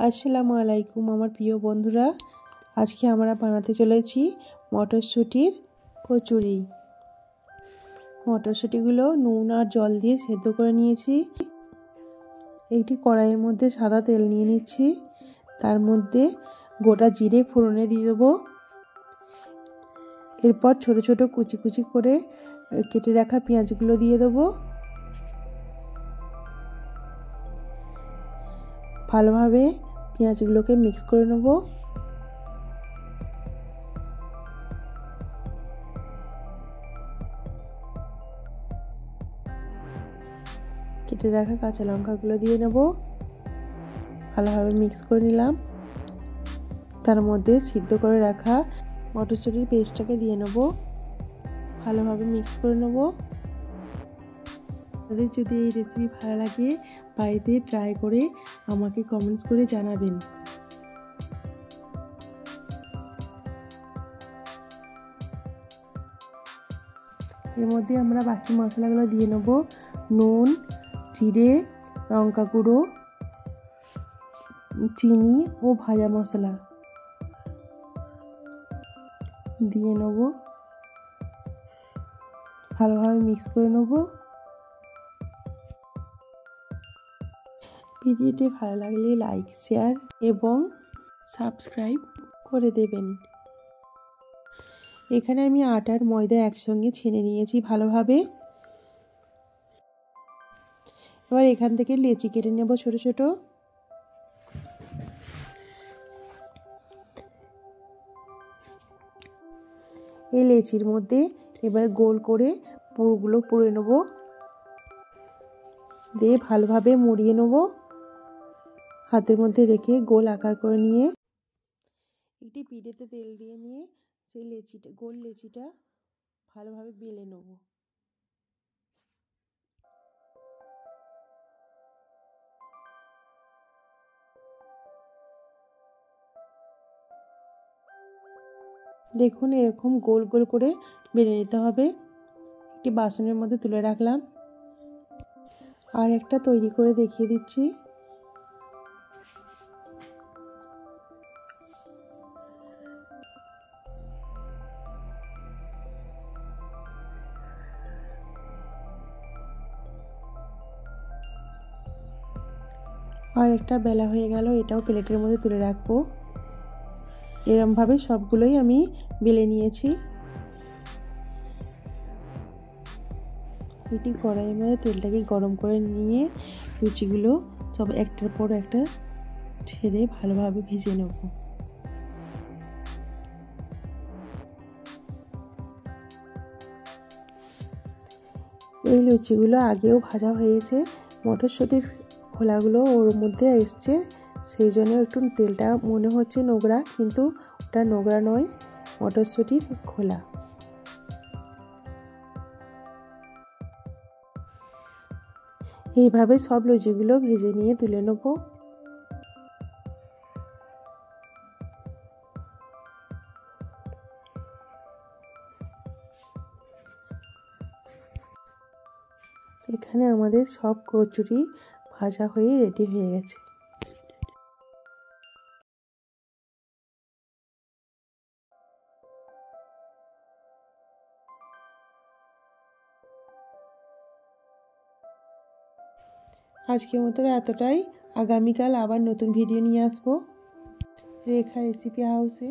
আসসালামু আলাইকুম আমার প্রিয় বন্ধুরা। আজকে আমরা বানাতে চলেছি মটরশুঁটির কচুরি। মটরশুঁটিগুলো নুন আর জল দিয়ে সেদ্ধ করে নিয়েছি। একটি কড়াইয়ের মধ্যে সাদা তেল নিয়ে নিচ্ছি। তার মধ্যে গোটা জিরে ফোড়নে দিয়ে দেবো। এরপর ছোট ছোট কুচি কুচি করে কেটে রাখা পেঁয়াজগুলো দিয়ে দেবো। ভালোভাবে পেঁয়াজগুলোকে মিক্স করে নেব। কেটে রাখা কাঁচা লঙ্কাগুলো দিয়ে নেব। ভালোভাবে মিক্স করে নিলাম। তার মধ্যে সিদ্ধ করে রাখা মটরশুঁটির পেস্টটাকে দিয়ে নেব। ভালোভাবে মিক্স করে নেব। আপনাদের যদি এই রেসিপি ভালো লাগে বাড়িতে ট্রাই করে আমাকে কমেন্টস করে জানাবেন। এর মধ্যে আমরা বাকি মশলাগুলো দিয়ে নেব। নুন, জিরে, লঙ্কা গুঁড়ো, চিনি ও ভাজা মশলা দিয়ে নেব। ভালোভাবে মিক্স করে নেব। ভিডিওটি ভালো লাগলে লাইক, শেয়ার এবং সাবস্ক্রাইব করে দেবেন। এখানে আমি আটা আর ময়দা একসঙ্গে ছেনে নিয়েছি ভালোভাবে। এবার এখান থেকে লেচি কেটে নেব ছোট ছোট। এই লেচির মধ্যে এবার গোল করে পুরগুলো পুড়ে নেব। দিয়ে ভালোভাবে মুড়িয়ে নেব। হাতের মধ্যে রেখে গোল আকার করে নিয়ে একটি পিঠেতে তেল দিয়ে নিয়ে সেই গোল লেচিটা ভালোভাবে বেলে নেব। দেখুন এরকম গোল গোল করে বেলে নিতে হবে। একটি বাসনের মধ্যে তুলে রাখলাম। আর একটা তৈরি করে দেখিয়ে দিচ্ছি। আর একটা বেলা হয়ে গেল, এটাও প্লেটের মধ্যে তুলে রাখবো। এরমভাবে সবগুলোই আমি বেলে নিয়েছি। এটি কড়াইয়ের মধ্যে তেলটাকে গরম করে নিয়ে লুচিগুলো সব একটার পর একটা ছেড়ে ভালোভাবে ভেজে নেব। এই লুচিগুলো আগেও ভাজা হয়েছে। মটরশুঁটির খোলাগুলো ওর মধ্যে এসছে, সেই জন্য একটু তেলটা মনে হচ্ছে নোংরা, কিন্তু ওটা নোংরা নয়, মটরশুঁটির খোলা। এইভাবে সব লুচিগুলো ভেজে নিয়ে তুলে নেব। এখানে আমাদের সব কচুরি ভাজা হয়ে রেডি হয়ে গেছে। আজকের মতো এতটাই। আগামীকাল আবার নতুন ভিডিও নিয়ে আসবো রেখা রেসিপি হাউসে।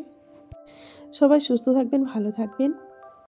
সবাই সুস্থ থাকবেন, ভালো থাকবেন।